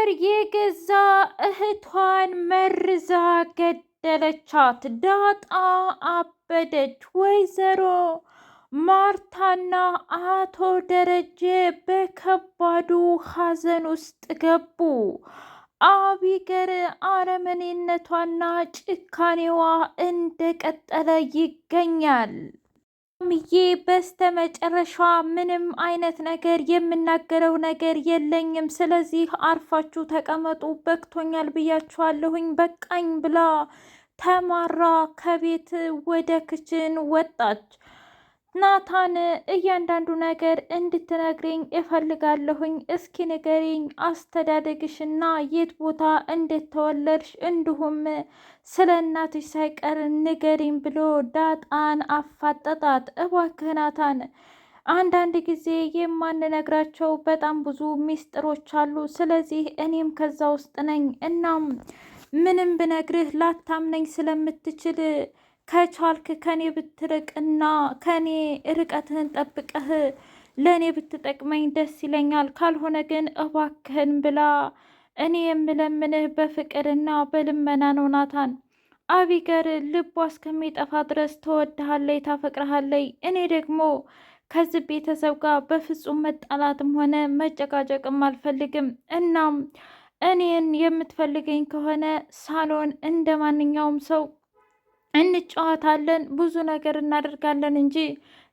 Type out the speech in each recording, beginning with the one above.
አቢገር የገዛ እህቷን መርዛ ገደለቻት። ዳጣ አበደች። ወይዘሮ ማርታና አቶ ደረጀ በከባዱ ሐዘን ውስጥ ገቡ። አቢገር አረመኔነቷና ጭካኔዋ እንደቀጠለ ይገኛል። ምዬ በስተመጨረሻ ምንም አይነት ነገር የምናገረው ነገር የለኝም፣ ስለዚህ አርፋችሁ ተቀመጡ፣ በቅቶኛል ብያችኋለሁኝ፣ በቃኝ ብላ ተማራ ከቤት ወደ ክችን ወጣች። ናታን እያንዳንዱ ነገር እንድትነግሪኝ እፈልጋለሁኝ፣ እስኪ ንገሪኝ አስተዳደግሽና የት ቦታ እንደተወለድሽ እንዲሁም ስለ እናትሽ ሳይቀር ንገሪኝ ብሎ ዳጣን አፋጠጣት። እባክህ ናታን አንዳንድ ጊዜ የማንነግራቸው በጣም ብዙ ሚስጥሮች አሉ፣ ስለዚህ እኔም ከዛ ውስጥ ነኝ። እናም ምንም ብነግርህ ላታምነኝ ስለምትችል ከቻልክ ከኔ ብትርቅና ከኔ ርቀትህን ጠብቀህ ለእኔ ብትጠቅመኝ ደስ ይለኛል፣ ካልሆነ ግን እባክህን ብላ እኔ የምለምንህ በፍቅርና በልመና ነው ናታን። አቢገር ልቧ እስከሚጠፋ ድረስ ትወድሃለይ፣ ታፈቅረሃለይ። እኔ ደግሞ ከዚህ ቤተሰብ ጋር በፍጹም መጣላትም ሆነ መጨቃጨቅም አልፈልግም። እናም እኔን የምትፈልገኝ ከሆነ ሳሎን እንደ ማንኛውም ሰው እንጫወታለን፣ ብዙ ነገር እናደርጋለን እንጂ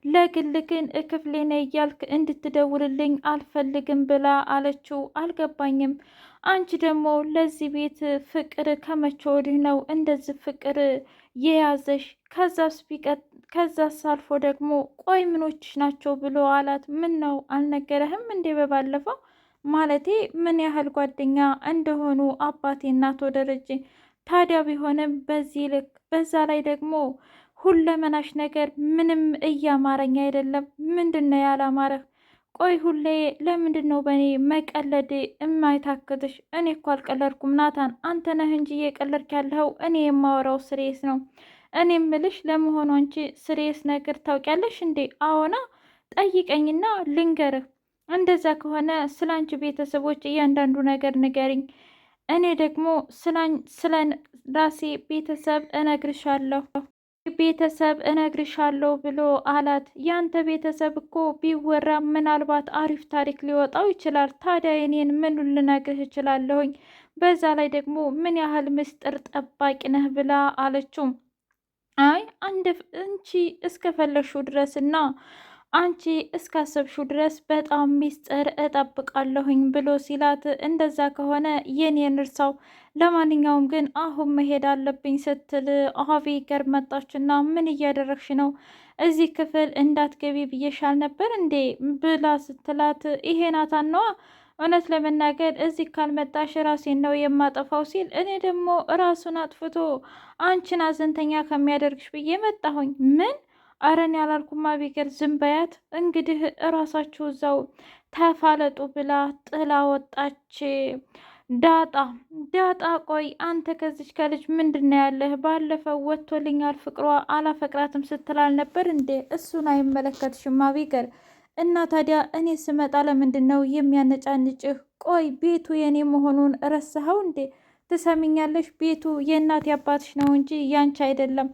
ለግል ግን ክፍሌ ነይ እያልክ እንድትደውልልኝ አልፈልግም ብላ አለችው። አልገባኝም። አንቺ ደግሞ ለዚህ ቤት ፍቅር ከመቼ ወዲህ ነው እንደዚህ ፍቅር የያዘሽ? ከዛስ አልፎ ደግሞ ቆይ ምኖችሽ ናቸው ብሎ አላት። ምን ነው አልነገረህም እንዴ? በባለፈው ማለቴ ምን ያህል ጓደኛ እንደሆኑ አባቴ እናቶ ደረጀ። ታዲያ ቢሆንም በዚህ ልክ፣ በዛ ላይ ደግሞ ሁለመናሽ ነገር ምንም እያማረኝ አይደለም። ምንድን ነው ያላማረህ? ቆይ ሁሌ ለምንድን ነው በእኔ መቀለድ የማይታክትሽ? እኔ እኮ አልቀለድኩም ናታን፣ አንተ ነህ እንጂ እየቀለድክ ያለኸው። እኔ የማወራው ስሬስ ነው። እኔ ምልሽ ለመሆኑ አንቺ ስሬስ ነገር ታውቂያለሽ እንዴ? አዎና፣ ጠይቀኝና ልንገርህ። እንደዛ ከሆነ ስለ አንቺ ቤተሰቦች እያንዳንዱ ነገር ንገሪኝ፣ እኔ ደግሞ ስለ ራሴ ቤተሰብ እነግርሻለሁ ብሎ አላት። ያንተ ቤተሰብ እኮ ቢወራ ምናልባት አሪፍ ታሪክ ሊወጣው ይችላል። ታዲያ የኔን ምን ልነግርህ እችላለሁኝ? በዛ ላይ ደግሞ ምን ያህል ምስጢር ጠባቂ ነህ ብላ አለችው። አይ አንቺ እስከፈለግሽው ድረስ እና አንቺ እስካሰብሽው ድረስ በጣም ሚስጥር እጠብቃለሁኝ ብሎ ሲላት፣ እንደዛ ከሆነ የኔን እርሳው፣ ለማንኛውም ግን አሁን መሄድ አለብኝ ስትል አቢገር መጣችና ምን እያደረግሽ ነው? እዚህ ክፍል እንዳትገቢ ብዬሻል ነበር እንዴ ብላ ስትላት፣ ይሄ ናታን ነዋ፣ እውነት ለመናገር እዚህ ካልመጣሽ ራሴን ነው የማጠፋው ሲል፣ እኔ ደግሞ ራሱን አጥፍቶ አንቺን አዘንተኛ ከሚያደርግሽ ብዬ መጣሁኝ። ምን አረን ያላልኩም አቢገር፣ ዝም በያት እንግዲህ እራሳችሁ እዛው ተፋለጡ ብላ ጥላ ወጣች። ዳጣ ቆይ አንተ ከዚች ከልጅ ምንድን ነው ያለህ? ባለፈው ወጥቶልኛል ፍቅሯ አላፈቅራትም ስትላል ነበር እንዴ? እሱን አይመለከትሽም አቢገር። እና ታዲያ እኔ ስመጣ ለምንድን ነው የሚያነጫንጭህ? ቆይ ቤቱ የኔ መሆኑን ረሳኸው እንዴ? ትሰሚኛለሽ? ቤቱ የእናት አባትሽ ነው እንጂ ያንቺ አይደለም።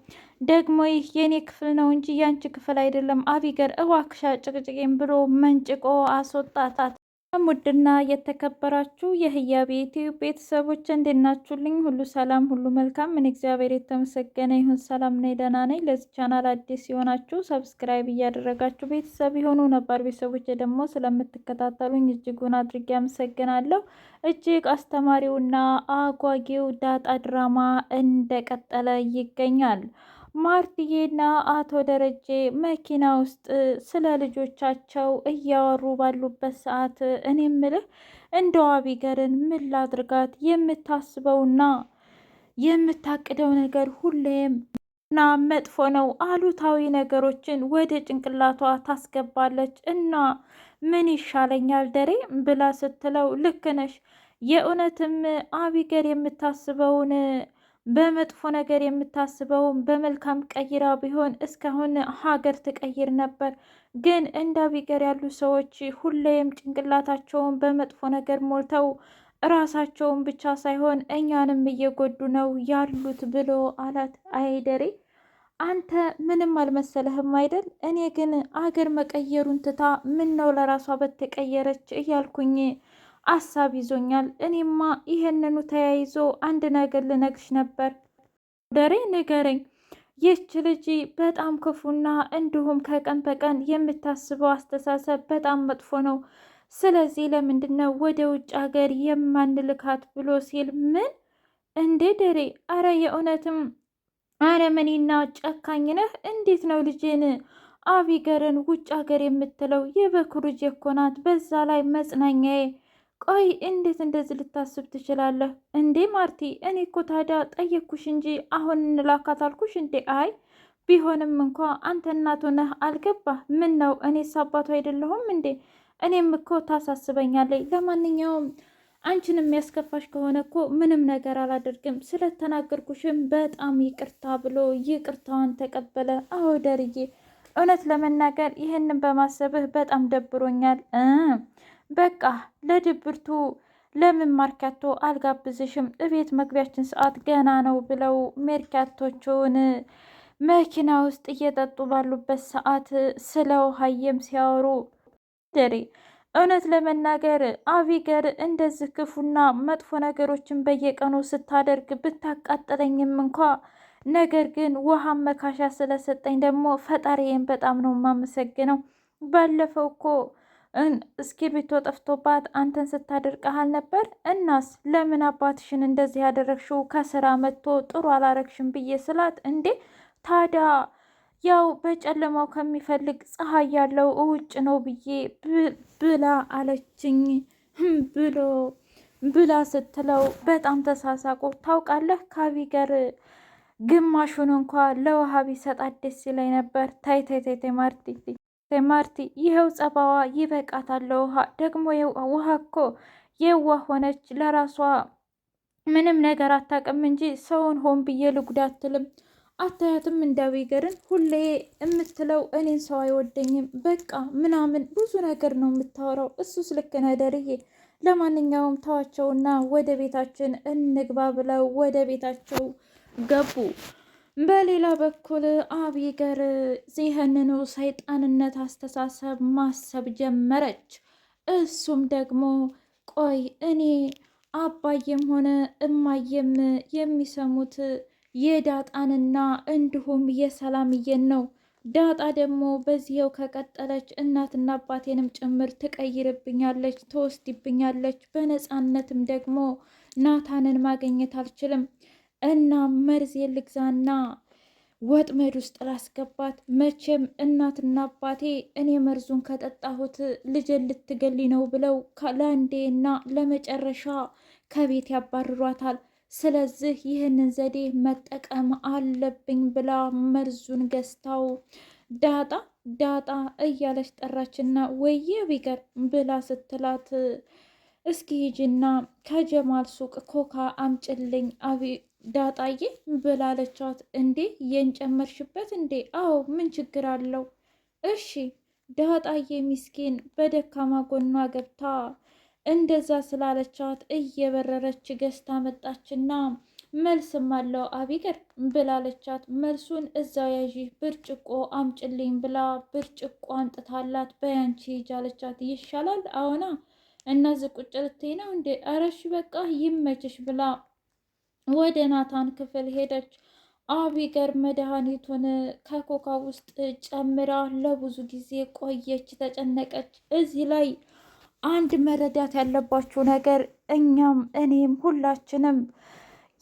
ደግሞ ይህ የኔ ክፍል ነው እንጂ ያንቺ ክፍል አይደለም። አቢገር እባክሻ ጭቅጭቄም ብሎ መንጭቆ አስወጣታት። ውድና የተከበራችሁ የህያብ ዩቲዩብ ቤተሰቦች እንዴት ናችሁልኝ? ሁሉ ሰላም፣ ሁሉ መልካም። ምን እግዚአብሔር የተመሰገነ ይሁን። ሰላም ነኝ፣ ደህና ነኝ። ለዚህ ቻናል አዲስ የሆናችሁ ሰብስክራይብ እያደረጋችሁ ቤተሰብ የሆኑ ነባር ቤተሰቦች ደግሞ ስለምትከታተሉኝ እጅጉን አድርጌ አመሰግናለሁ። እጅግ አስተማሪውና አጓጊው ዳጣ ድራማ እንደቀጠለ ይገኛል። ማርትዬና አቶ ደረጀ መኪና ውስጥ ስለ ልጆቻቸው እያወሩ ባሉበት ሰዓት እኔ ምልህ እንደው አቢገርን ምን ላድርጋት? የምታስበውና የምታቅደው ነገር ሁሌም እና መጥፎ ነው። አሉታዊ ነገሮችን ወደ ጭንቅላቷ ታስገባለች እና ምን ይሻለኛል ደሬ ብላ ስትለው፣ ልክ ነሽ፣ የእውነትም አቢገር የምታስበውን በመጥፎ ነገር የምታስበውን በመልካም ቀይራ ቢሆን እስካሁን ሀገር ትቀይር ነበር። ግን እንደ አቢገር ያሉ ሰዎች ሁሌም ጭንቅላታቸውን በመጥፎ ነገር ሞልተው ራሳቸውን ብቻ ሳይሆን እኛንም እየጎዱ ነው ያሉት ብሎ አላት። አይደሬ አንተ ምንም አልመሰለህም አይደል? እኔ ግን አገር መቀየሩን ትታ ምን ነው ለራሷ በተቀየረች እያልኩኝ አሳብ ይዞኛል። እኔማ ይሄንኑ ተያይዞ አንድ ነገር ልነግርሽ ነበር። ደሬ ንገረኝ። ይህች ልጅ በጣም ክፉና እንዲሁም ከቀን በቀን የምታስበው አስተሳሰብ በጣም መጥፎ ነው። ስለዚህ ለምንድን ነው ወደ ውጭ ሀገር የማንልካት ብሎ ሲል ምን እንዴ ደሬ፣ አረ የእውነትም አረመኔና ጨካኝ ነህ። እንዴት ነው ልጄን አቢገርን ውጭ ሀገር የምትለው? የበኩር ልጄ እኮ ናት፣ በዛ ላይ መጽናኛዬ። ቆይ እንዴት እንደዚህ ልታስብ ትችላለህ እንዴ ማርቲ? እኔ እኮ ታዲያ ጠየቅኩሽ እንጂ አሁን እንላካት አልኩሽ እንዴ? አይ ቢሆንም እንኳ አንተ እናቱ ነህ፣ አልገባህ? ምን ነው እኔስ አባቱ አይደለሁም እንዴ? እኔም እኮ ታሳስበኛለኝ። ለማንኛውም አንቺን የሚያስከፋሽ ከሆነ እኮ ምንም ነገር አላደርግም፣ ስለተናገርኩሽም በጣም ይቅርታ ብሎ ይቅርታዋን ተቀበለ። አዎ ደርዬ፣ እውነት ለመናገር ይህንን በማሰብህ በጣም ደብሮኛል። በቃ ለድብርቱ ለምን ማርካቶ አልጋብዝሽም? እቤት መግቢያችን ሰዓት ገና ነው ብለው ሜርካቶቹን መኪና ውስጥ እየጠጡ ባሉበት ሰዓት ስለ ውሃየም ሲያወሩ ደሬ እውነት ለመናገር አቢገር እንደዚህ ክፉና መጥፎ ነገሮችን በየቀኑ ስታደርግ ብታቃጥለኝም እንኳ ነገር ግን ውሃም መካሻ ስለሰጠኝ ደግሞ ፈጣሪዬን በጣም ነው የማመሰግነው። ባለፈው እኮ እስክሪብቶ ጠፍቶባት አንተን ስታደርቀሃል ነበር። እናስ ለምን አባትሽን እንደዚህ ያደረግሽው? ከስራ መጥቶ ጥሩ አላረግሽም ብዬ ስላት እንዴ ታዲያ ያው በጨለማው ከሚፈልግ ፀሐይ ያለው ውጭ ነው ብዬ ብላ አለችኝ ብላ ስትለው በጣም ተሳሳቁ። ታውቃለህ ከአቢገር ግማሹን እንኳ ለውሃ ቢሰጣት ደስ ይለኝ ነበር። ታይ ታይ ታይ ታይ ማርቲ ይኸው ጸባዋ ይበቃታል ለውሃ። ደግሞ ውሃ እኮ የዋህ ሆነች፣ ለራሷ ምንም ነገር አታውቅም እንጂ ሰውን ሆን ብዬ ልጉዳ አትልም። አታያትም? እንዳቢገርን ሁሌ የምትለው እኔን ሰው አይወደኝም በቃ ምናምን ብዙ ነገር ነው የምታወራው። እሱስ ልክ ነህ ደርዬ። ለማንኛውም ተዋቸውና ወደ ቤታችን እንግባ ብለው ወደ ቤታቸው ገቡ። በሌላ በኩል አቢገር ይህንኑ ሰይጣንነት አስተሳሰብ ማሰብ ጀመረች። እሱም ደግሞ ቆይ እኔ አባዬም ሆነ እማዬም የሚሰሙት የዳጣንና እንዲሁም የሰላምዬን ነው። ዳጣ ደግሞ በዚህው ከቀጠለች እናትና አባቴንም ጭምር ትቀይርብኛለች፣ ትወስድብኛለች። በነፃነትም ደግሞ ናታንን ማግኘት አልችልም እና መርዝ ልግዛና ወጥመድ ውስጥ ላስገባት። መቼም እናትና አባቴ እኔ መርዙን ከጠጣሁት ልጄን ልትገሊ ነው ብለው ለአንዴና ለመጨረሻ ከቤት ያባርሯታል። ስለዚህ ይህንን ዘዴ መጠቀም አለብኝ ብላ መርዙን ገዝታው ዳጣ ዳጣ እያለች ጠራችና ወየ ቢገር ብላ ስትላት እስኪ ሂጂና ከጀማል ሱቅ ኮካ አምጭልኝ ዳጣዬ ብላለቻት። እንዴ የንጨመርሽበት እንዴ? አዎ ምን ችግር አለው? እሺ ዳጣዬ ሚስኪን በደካማ ጎኗ ገብታ እንደዛ ስላለቻት እየበረረች ገዝታ መጣችና መልስም አለው አቢገር ብላለቻት። መልሱን እዛው ያዢ ብርጭቆ አምጭልኝ ብላ ብርጭቆ አንጥታላት በያንቺ ሂጃለቻት። ይሻላል አዎና እነዚህ ቁጭ ልትይ ነው እንዴ? አረሽ በቃ ይመችሽ ብላ ወደ ናታን ክፍል ሄደች። አቢገር መድኃኒቱን ከኮካ ውስጥ ጨምራ ለብዙ ጊዜ ቆየች፣ ተጨነቀች። እዚህ ላይ አንድ መረዳት ያለባችሁ ነገር እኛም እኔም ሁላችንም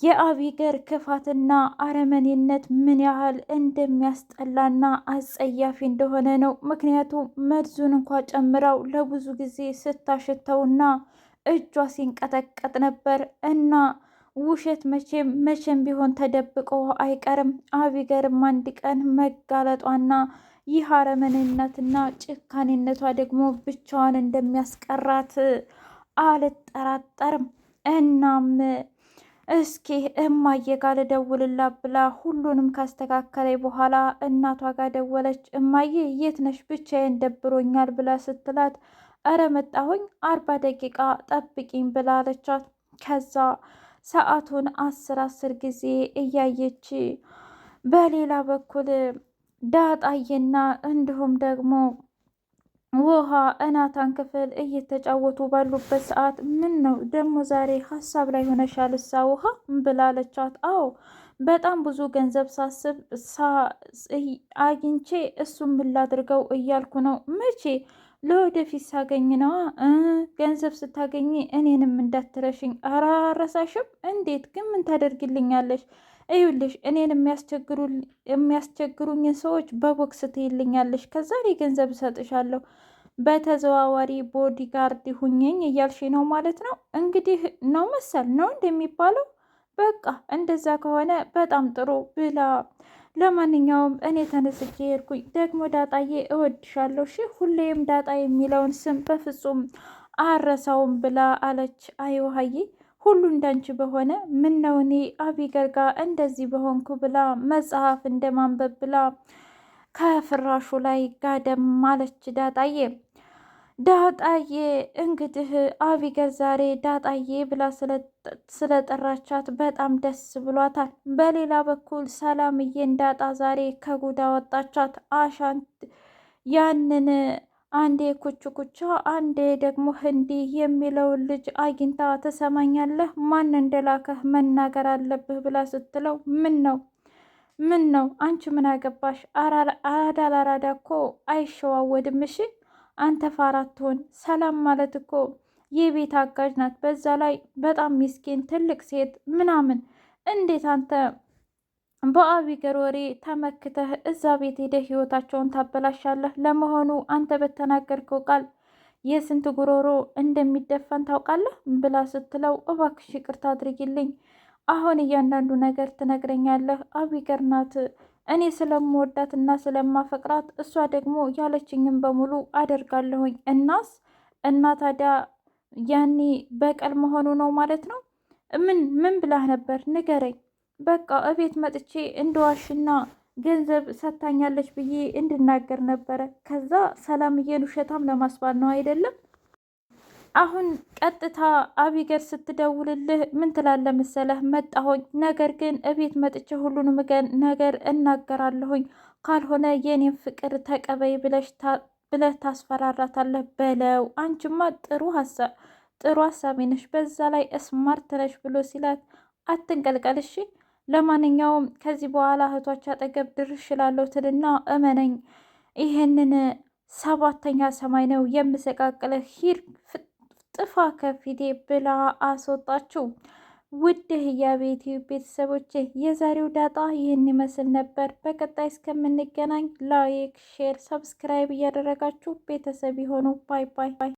የአቢገር ክፋትና አረመኔነት ምን ያህል እንደሚያስጠላና አጸያፊ እንደሆነ ነው። ምክንያቱም መርዙን እንኳ ጨምረው ለብዙ ጊዜ ስታሸተውና እጇ ሲንቀጠቀጥ ነበር እና ውሸት መቼም ቢሆን ተደብቆ አይቀርም። አቢገርም አንድ ቀን መጋለጧና ይህ አረመኔነትና ጭካኔነቷ ደግሞ ብቻዋን እንደሚያስቀራት አልጠራጠርም። እናም እስኪ እማዬ ጋር ልደውልላት ብላ ሁሉንም ካስተካከለ በኋላ እናቷ ጋር ደወለች። እማዬ የት ነሽ? ብቻዬን ደብሮኛል ብላ ስትላት እረ መጣሁኝ 40 ደቂቃ ጠብቂኝ ብላለቻት። ከዛ ሰዓቱን 10 ጊዜ እያየች በሌላ በኩል ዳጣዬና እንዲሁም ደግሞ ውሃ እናታን ክፍል እየተጫወቱ ባሉበት ሰዓት ምን ነው ደግሞ ዛሬ ሀሳብ ላይ ሆነሻል እሳ ውሃ ብላለቻት። አዎ በጣም ብዙ ገንዘብ ሳስብ አግኝቼ እሱም ምን ላድርገው እያልኩ ነው። መቼ? ለወደፊት ሳገኝ ነዋ። ገንዘብ ስታገኝ እኔንም እንዳትረሽኝ። ኧረ አረሳሽም። እንዴት ግን ምን ታደርግልኛለሽ? እዩልሽ እኔን የሚያስቸግሩኝን ሰዎች በቦክስ ትይልኛለሽ። ከዛ እኔ ገንዘብ እሰጥሻለሁ። በተዘዋዋሪ ቦዲጋርድ ሁኝኝ እያልሽ ነው ማለት ነው። እንግዲህ ነው መሰል ነው እንደሚባለው። በቃ እንደዛ ከሆነ በጣም ጥሩ ብላ ለማንኛውም እኔ ተነስቼ ሄድኩኝ። ደግሞ ዳጣዬ እወድሻለሁ፣ እሺ ሁሌም ዳጣ የሚለውን ስም በፍጹም አረሳውም ብላ አለች። አይ ውሃዬ ሁሉ እንዳንቺ በሆነ ምን ነው እኔ አቢገር ጋር እንደዚህ በሆንኩ ብላ መጽሐፍ እንደማንበብ ብላ ከፍራሹ ላይ ጋደም አለች ዳጣዬ። ዳጣዬ እንግዲህ አቢገር ዛሬ ዳጣዬ ብላ ስለጠራቻት በጣም ደስ ብሏታል። በሌላ በኩል ሰላምዬን ዳጣ ዛሬ ከጉዳ ወጣቻት። አሻንት ያንን አንዴ ኩች ኩቻ አንዴ ደግሞ ህንዲ የሚለውን ልጅ አግኝታ ትሰማኛለህ፣ ማን እንደላከህ መናገር አለብህ ብላ ስትለው ምን ነው አንቺ ምን አገባሽ? አራዳ ላራዳ እኮ አይሸዋወድም። እሺ አንተ ፋራት ትሆን። ሰላም ማለት እኮ የቤት አጋዥ ናት። በዛ ላይ በጣም ሚስኪን ትልቅ ሴት ምናምን። እንዴት አንተ በአቢገር ወሬ ተመክተህ እዛ ቤት ሄደህ ህይወታቸውን ታበላሻለህ? ለመሆኑ አንተ በተናገርከው ቃል የስንት ጉሮሮ እንደሚደፈን ታውቃለህ? ብላ ስትለው እባክሽ ይቅርታ አድርጊልኝ፣ አሁን እያንዳንዱ ነገር ትነግረኛለህ። አቢገር ናት እኔ ስለምወዳት እና ስለማፈቅራት፣ እሷ ደግሞ ያለችኝም በሙሉ አደርጋለሁኝ። እና ታዲያ ያኔ በቀል መሆኑ ነው ማለት ነው? ምን ብላህ ነበር ንገረኝ። በቃ እቤት መጥቼ እንደዋሽና ገንዘብ ሰጥታኛለች ብዬ እንድናገር ነበረ። ከዛ ሰላምዬን ውሸታም ለማስባል ነው አይደለም? አሁን ቀጥታ አቢገር ስትደውልልህ ምን ትላለህ መሰለህ? መጣሁኝ፣ ነገር ግን እቤት መጥቼ ሁሉንም ነገር እናገራለሁኝ፣ ካልሆነ የኔን ፍቅር ተቀበይ ብለህ ታስፈራራታለህ በለው። አንቺማ ጥሩ ሀሳቢ ነሽ፣ በዛ ላይ ስማርት ነሽ ብሎ ሲላት አትንቀልቀል እሺ። ለማንኛውም ከዚህ በኋላ እህቶች አጠገብ ድርሽ እላለሁ ትልና እመነኝ፣ ይህንን 7ኛ ሰማይ ነው የምሰቃቅልህ፣ ሂድ ጥፋ ከፊቴ ብላ አስወጣችው። ውድ የቤቴ ቤተሰቦች የዛሬው ዳጣ ይህን ይመስል ነበር። በቀጣይ እስከምንገናኝ ላይክ፣ ሼር፣ ሰብስክራይብ እያደረጋችሁ ቤተሰብ የሆኑ ባይ ባይ።